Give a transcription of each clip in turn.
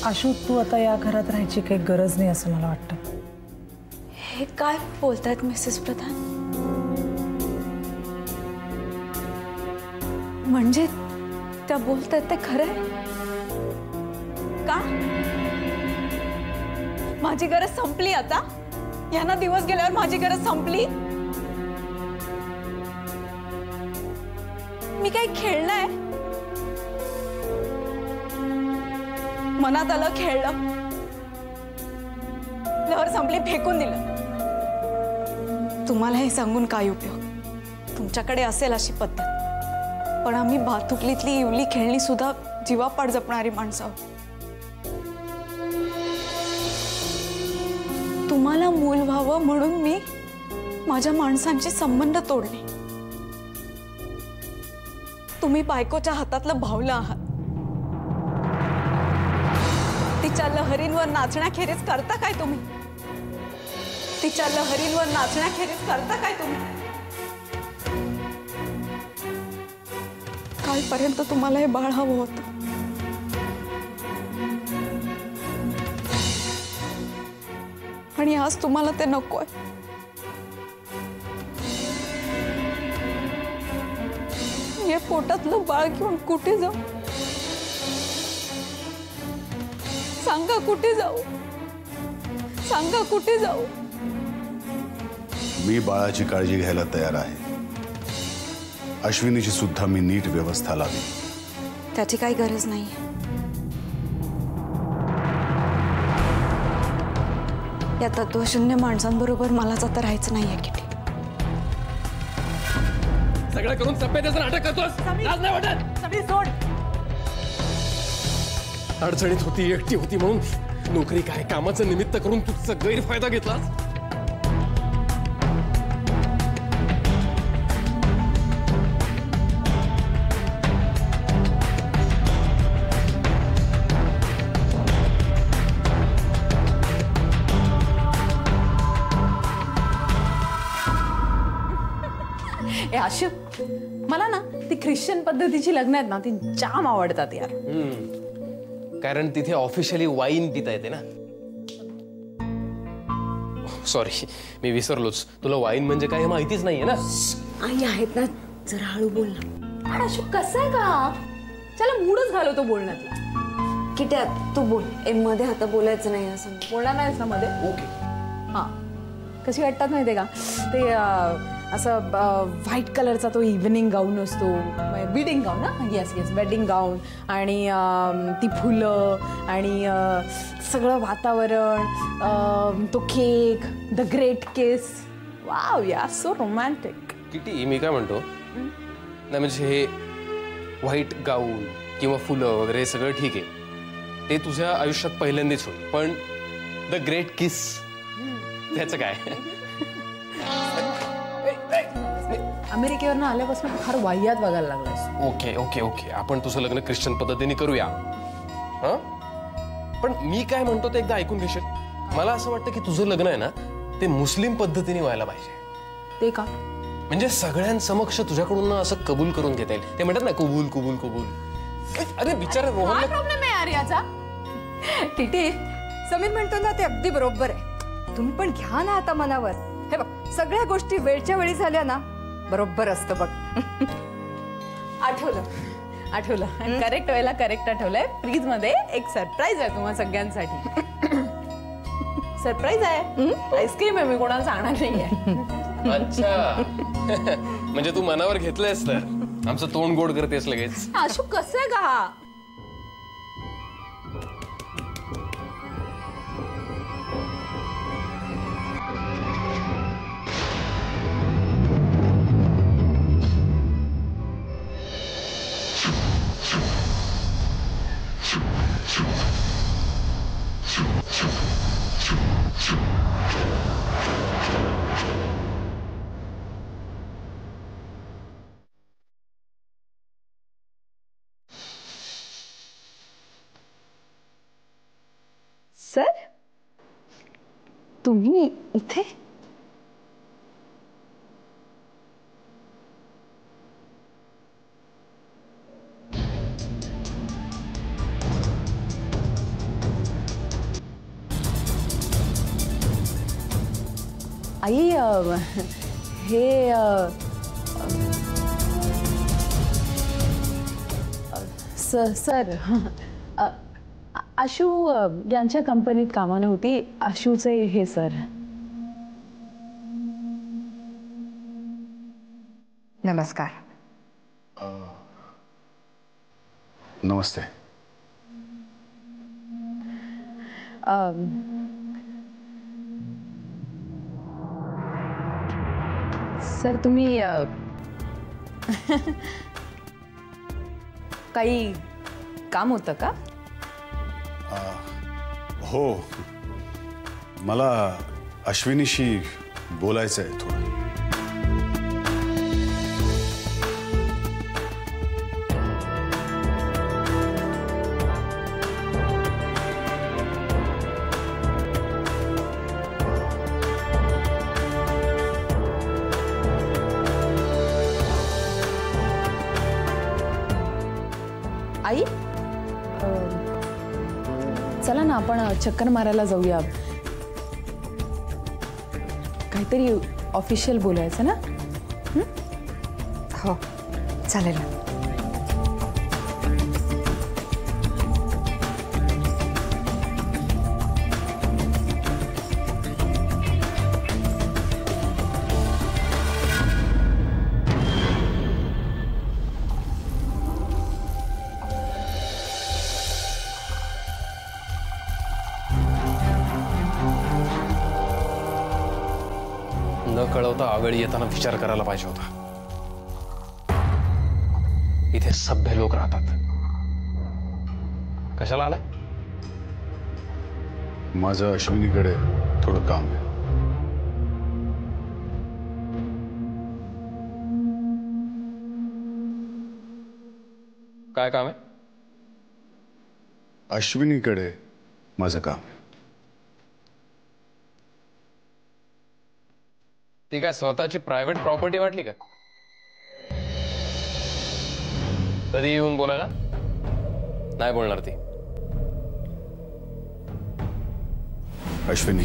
आशू, तू आता या घरात राहायची काही गरज नाही असं मला वाटतं. हे काय बोलतायत मिसेस प्रधान? म्हणजे त्या बोलतायत ते खरं आहे का? माझी गरज संपली आता? यांना दिवस गेल्यावर माझी गरज संपली? मी काही खेळलंय? मनात आलं खेळलं, लहर संपली फेकून दिलं. तुम्हाला हे सांगून काय उपयोग? तुमच्याकडे असेल अशी पद्धत, पण आम्ही भातुकलीतली इवली खेळणी सुद्धा जीवापाड जपणारी माणसं आहोत. तुम्हाला मूल व्हावं म्हणून मी माझ्या माणसांचे संबंध तोडले. तुम्ही बायकोच्या हातातलं भावलं आहात. तिच्या लहरींवर नाचण्याखेरीज करता काय तुम्ही? तिच्या लहरींवर नाचण्याखेरीज करता काय तुम्ही? कालपर्यंत तुम्हाला हे बाळ हवं होतं. आणि आज तुम्हाला ते नकोय. हे पोटातलं बाळ घेऊन कुठे जाऊ? सांगा कुठे जाऊ? सांगा कुठे जाऊ? मी बाळाची काळजी घ्यायला तयार आहे. अश्विनीची सुद्धा मी नीट व्यवस्था लावी. त्याची काही गरज नाही. या तत्वशून्य माणसांबरोबर मलाच आता राहायचं नाहीये किटी. सगळं करून सभ्यतेचं नाटक करतोस? लाज नाही वाटत? सगळी सोड. अडचणीत होती, एकटी होती म्हणून नोकरी काय कामाचं निमित्त करून तुझा गैरफायदा घेतलास. आशू, मला ना ती ख्रिश्चन पद्धतीची लग्न आहेत ना ती जाम आवडतात यार. कारण तिथे ऑफिशियली वाईन पिता येते ना. सॉरी, मी विसरलोच. तुला वाईन म्हणजे काय हे माहितीच नाहीये ना. आई आहेत ना, जरा हळू बोल ना. पण आशू कसं आहे का, चला मूडच घालवतो बोलण्यातला. किट्या तू बोल. मध्ये आता बोलायचं नाही असं. बोलणार नाहीस ना मध्ये? ओके. हा, कशी वाटतात माहितीये का ते असं व्हाईट कलरचा तो इव्हनिंग गाऊन असतो, वेडिंग गाऊन ना. येस येस, वेडिंग गाऊन. आणि ती फुलं आणि सगळं वातावरण, तो cake, the great kiss. Wow या, सो रोमॅन्टिक. किती मी काय म्हणतो नाही, म्हणजे हे व्हाईट गाऊन किंवा फुलं वगैरे सगळं ठीक आहे, ते तुझ्या आयुष्यात पहिल्यांदाच होईल. पण द ग्रेट किस त्याचं काय? अमेरिकेवरून आल्यापासून फार वाह्यात बघायला लागलास. ओके ओके ओके, आपण तुझं लग्न ख्रिश्चन पद्धतीने करूया. हा, पण मी काय म्हणतो ते एकदा ऐकून घेशील? मला असं वाटतं की तुझं लग्न आहे ना ते मुस्लिम पद्धतीने व्हायला पाहिजे. ते का? म्हणजे सगळ्यांसमक्ष तुझ्याकडून ना असं कबूल करून घेता येईल. ते म्हणतात ना कबूल कबूल कबूल. अरे बिचारा रोहन, काय प्रॉब्लेम आहे यार याचा? टिटी, समीर म्हणतो ना ते अगदी बरोबर आहे. तुम्ही पण घ्या ना आता मनावर. हे बघ, सगळ्या गोष्टी वेळच्या वेळी झाल्या ना बरोबर असतं बघ. आठवलं करेक्ट वेळेला करेक्ट आठवलंय. फ्रीज मध्ये एक सरप्राईज आहे तुम्हा सगळ्यांसाठी. सरप्राईज आहे, आईस्क्रीम आहे. मी कोणाला सांगणार नाहीये. अच्छा. म्हणजे तू मनावर घेतलंयस तर आमचं तोंड गोड करतेस लगेच. आशू कसं आहे का? सर, तुम्ही इथे? आई हे सर आशू यांच्या कंपनीत कामाला होती. आशूचे हे सर. नमस्कार. नमस्ते. सर तुम्ही काही काम होतं का? हो, मला अश्विनीशी बोलायचं आहे थोडं. आई चला ना आपण चक्कर मारायला जाऊया. काहीतरी ऑफिशियल बोलायचं ना. हो चालेल ना. न कळवता आवेळी येताना विचार करायला पाहिजे होता. इथे सभ्य लोक राहतात. कशाला आलाय? माझं अश्विनीकडे थोडं काम आहे. काय काम आहे? अश्विनीकडे माझं काम आहे. ती काय स्वतःची प्रायव्हेट प्रॉपर्टी वाटली का? कधी येऊन बोलायला? नाही बोलणार ती. अश्विनी,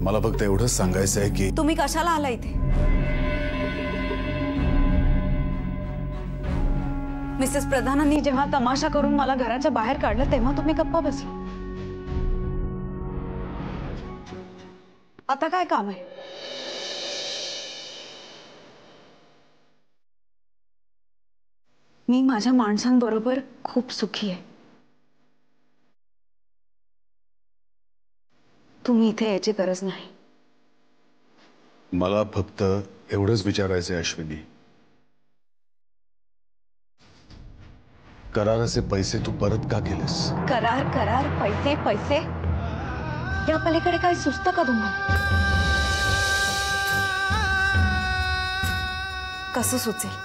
मला फक्त एवढंच सांगायचं आहे की तुम्ही कशाला आला इथे? मिसेस प्रधानांनी जेव्हा तमाशा करून मला घराच्या बाहेर काढलं तेव्हा तुम्ही गप्पा बसला. आता काय काम आहे? मी माझ्या माणसांबरोबर खूप सुखी आहे. तुम्ही इथे यायची गरज नाही. मला फक्त एवढंच विचारायचं आहे अश्विनी, कराराचे पैसे तू परत का केलेस? करार करार पैसे पैसे या पलीकडे काय सुचतं का तुम्हाला? कसं सुचेल?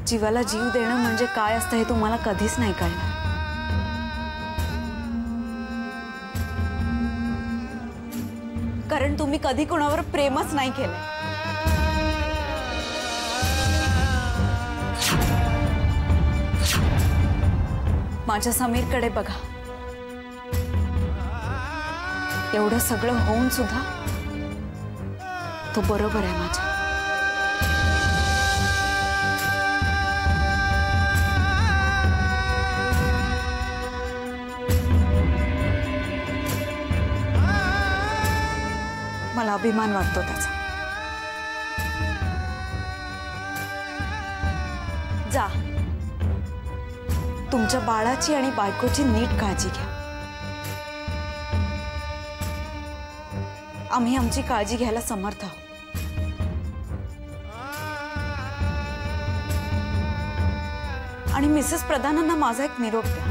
जीवाला जीव देणं म्हणजे काय असतं हे तुम्हाला कधीच नाही कळणार. कारण तुम्ही कधी कोणावर प्रेमच नाही केलं. माझ्या समीरकडे बघा. एवढं सगळं होऊन सुद्धा तो बरोबर आहे माझ्या. मला अभिमान वाटतो त्याचा. जा, तुमच्या बाळाची आणि बायकोची नीट काळजी घ्या. आम्ही आमची काळजी घ्यायला समर्थ आहोत. आणि मिसेस प्रधानांना माझा एक निरोप द्या.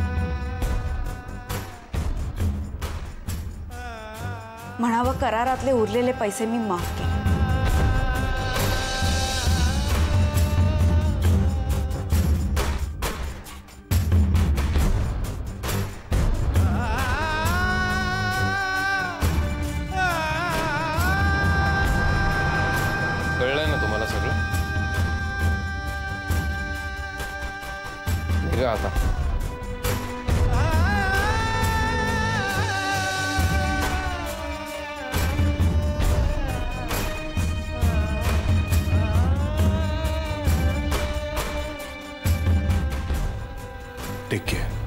म्हणावं करारातले उरलेले पैसे मी माफ केले. कळलंय ना तुम्हाला सगळं? निघा आता. Take care.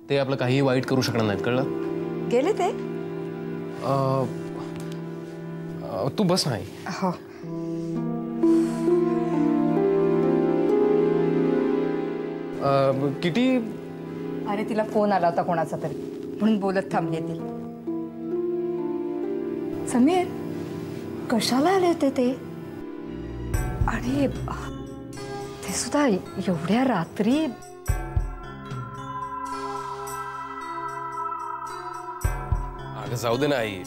ते आपलं काही वाईट करू शकणार नाहीत, कळलं? गेले ते? तू बस नाही. हो. किटी. अरे तिला फोन आला होता कोणाचा तरी, म्हणून बोलत थांबली ती. समीर, कशाला आले होते ते? आणि ते सुद्धा एवढ्या रात्री? अगं जाऊ दे ना आई,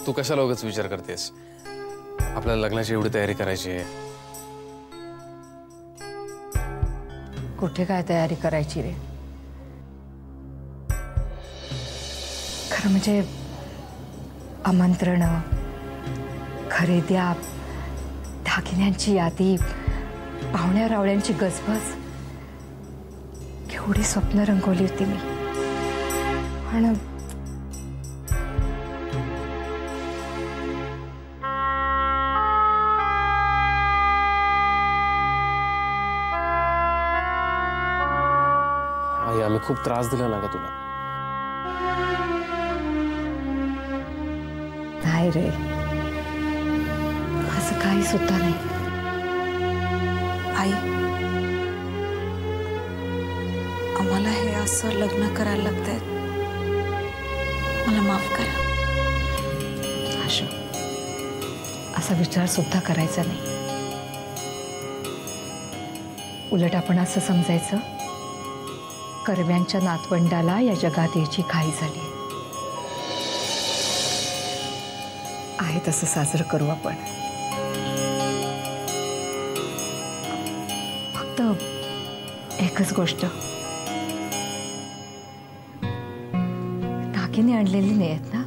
तू कशाला उगाच विचार करतेस? आपल्याला लग्नाची एवढी तयारी करायची आहे. कुठे काय तयारी करायची रे? खरं म्हणजे आमंत्रण, खरेद्या, दागिन्यांची यादी, पाहुण्या रावळ्यांची गजबज, केवढी स्वप्न रंगवली होती मी. पण आई, आम्ही खूप त्रास दिला ना का तुला? नाही रे, असं काही सुद्धा नाही. आई, आम्हाला हे असं लग्न करायला लागतंय, मला माफ करा. आशू, असा विचार सुद्धा करायचा नाही. उलट आपण असं समजायचं, कर्व्यांच्या नातवंडाला या जगात याची घाई झाली आहे तसं साजरं करू आपण. फक्त एकच गोष्ट, दागिने आणलेली नाही आहेत ना,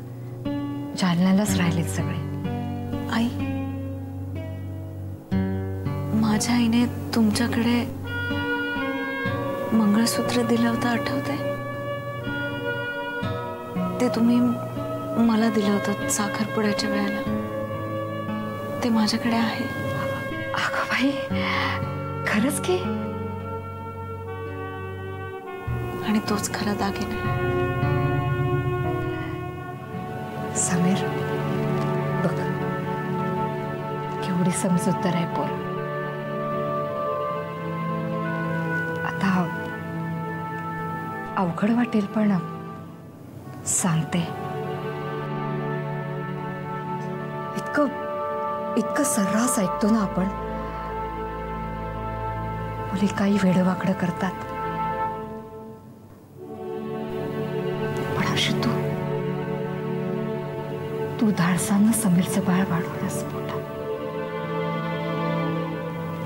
जालन्यालाच राहिलेत सगळे. आई, माझ्या आईने तुमच्याकडे मंगळसूत्र दिलं होतं, आठवतंय? ते तुम्ही मला दिलं होतं साखरपुड्याच्या वेळेला. ते माझ्याकडे आहे. अगं बाई, खरंच की? आणि तोच खरा दागिना. समीर, बघ केवढी समजूतदार आहे पोर. आता अवघड वाटेल पण सांगते. इतकं सर्रास ऐकतो ना आपण. मुली काही वेडवाकडं करतात, पण अशी तू धाडसानं समीरचं बाळ वाढवलंस पोटात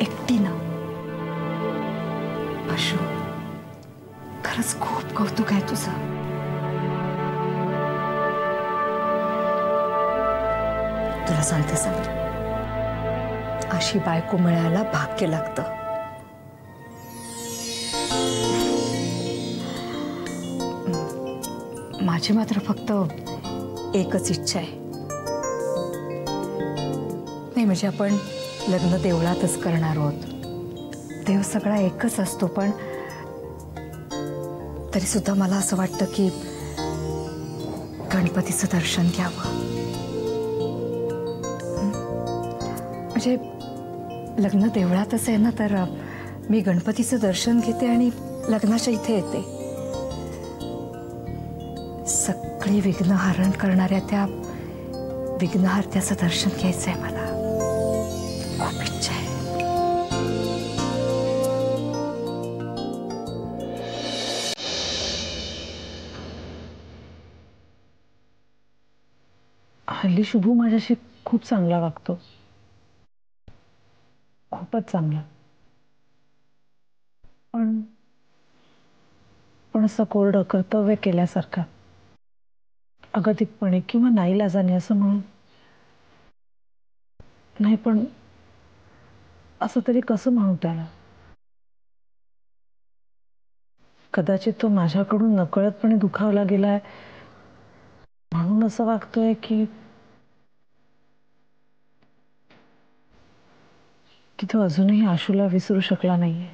एकटीनं. अशू, खरंच खूप कौतुक आहे तुझं. तुला सांगते समीर, अशी बायको मिळायला भाग्य लागतं. माझी मात्र फक्त एकच इच्छा आहे. नाही म्हणजे आपण लग्न देवळातच करणार आहोत. देव सगळा एकच असतो, पण तरी सुद्धा मला असं वाटतं की गणपतीचं दर्शन घ्यावं. म्हणजे लग्न देवळातच आहे ना, तर मी गणपतीचं दर्शन घेते आणि लग्नाच्या इथे येते. सगळी विघ्नहरण करणाऱ्या त्या विघ्नहर्त्याचं दर्शन घ्यायचं आहे मला. खूप इच्छा आहे. हल्ली शुभू माझ्याशी खूप चांगला वागतो, खूपच चांगला. पण असं कोरडं कर्तव्य केल्यासारखा, अगतिकपणे किंवा नाईलाजाने असं म्हणून नाही, पण असं तरी कसं म्हणू त्याला? कदाचित तो माझ्याकडून नकळतपणे दुखावला गेलाय म्हणून असं वागतोय की तो अजूनही आशूला विसरू शकला नाहीये.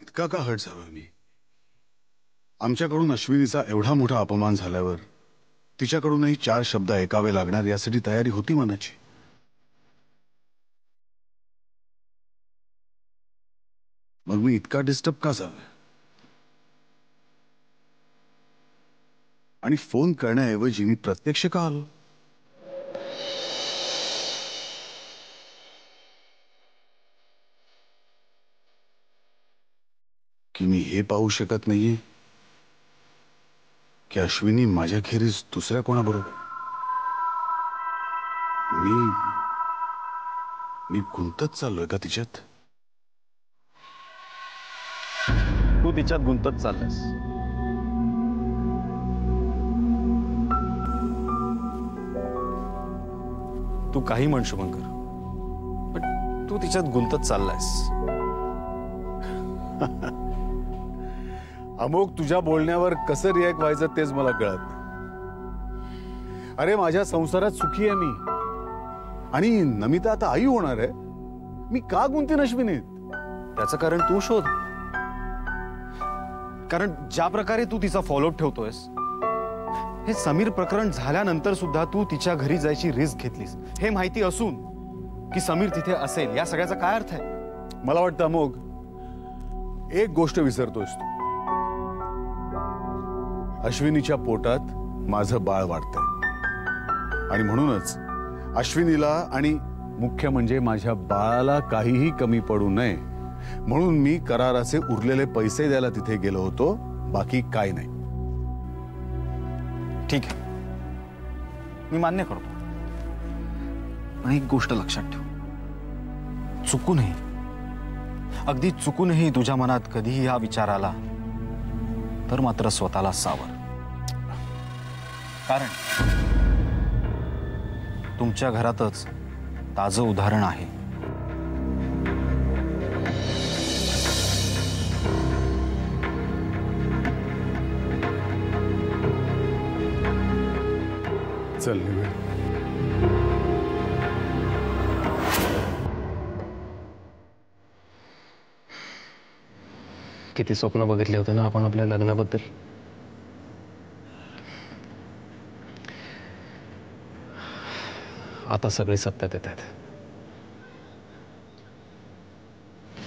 इतका का हर्ट झालोय मी? आमच्याकडून अश्विनीचा एवढा मोठा अपमान झाल्यावर तिच्याकडूनही 4 शब्द ऐकावे लागणार यासाठी तयारी होती मनाची. मग मी इतका डिस्टर्ब का झालोय? आणि फोन करण्याऐवजी मी प्रत्यक्ष का आलो? की मी हे पाहू शकत नाहीये की अश्विनी माझ्याखेरीज दुसऱ्या कोणाबरोबर? मी गुंतत चाललोय का तिच्यात? तू तिच्यात गुंतत चाललास. तू काही म्हण शुभंकर, पण तू तिच्यात गुंतत चाललास. अमोक, तुझ्या बोलण्यावर कसं रिॲक्ट व्हायचं तेच मला कळत. अरे माझ्या संसारात सुखी आहे मी, आणि नमिता आता आई होणार आहे. मी का गुंतीन अश्विनीत? त्याचं कारण तू शोध. कारण ज्या प्रकारे तू तिचा फॉलोअप ठेवतोयस, हे समीर प्रकरण झाल्यानंतर सुद्धा तू तिच्या घरी जायची रिस्क घेतलीस, हे माहिती असून की समीर तिथे असेल, या सगळ्याचा काय अर्थ आहे? मला वाटतं अमोक, एक गोष्ट विसरतोयस तू. अश्विनीच्या पोटात माझं बाळ वाढतंय, आणि म्हणूनच अश्विनीला आणि मुख्य म्हणजे माझ्या बाळाला काहीही कमी पडू नये म्हणून मी कराराचे उरलेले पैसे द्यायला तिथे गेलो होतो, बाकी काय नाही. ठीक आहे, मी मान्य करतो. पण एक गोष्ट लक्षात ठेव, चुकूनही, अगदी चुकूनही तुझ्या मनात कधीही हा विचार आला तर मात्र स्वतःला सावर. कारण तुमच्या घरातच ताजं उदाहरण आहे. चल निघ. किती स्वप्न बघितले होते ना आपण आपल्या लग्नाबद्दल. आता सगळे सत्यात येत आहेत.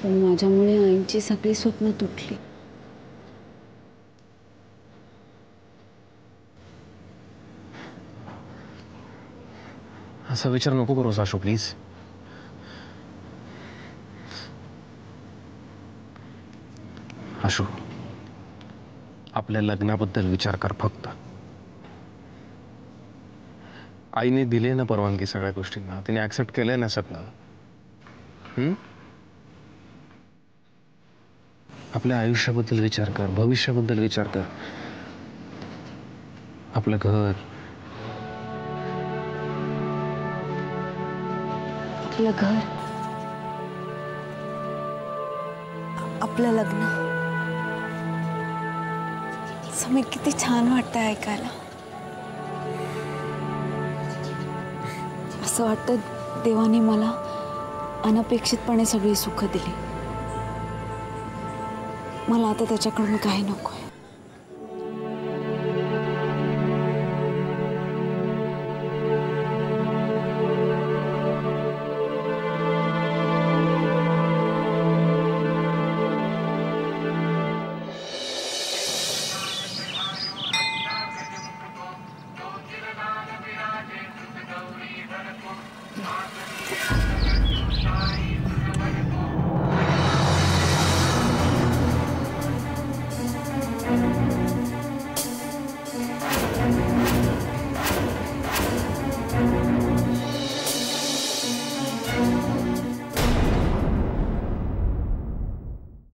पण माझ्यामुळे आईची सगळी स्वप्न तुटली. असा विचार नको करूस आशू, प्लीज. आशू, आपल्या लग्नाबद्दल विचार कर फक्त. आईने दिले ना परवानगी सगळ्या गोष्टींना, तिने ऍक्सेप्ट केलंय ना सगळं. आपल्या आयुष्याबद्दल विचार कर, भविष्याबद्दल विचार कर. आपलं घर, आपलं घर, आपलं लग्न. समीर, किती छान वाटतंय ऐकायला. असं वाटतं देवाने मला अनपेक्षितपणे सगळी सुख दिली. मला आता त्याच्याकडून काही नको.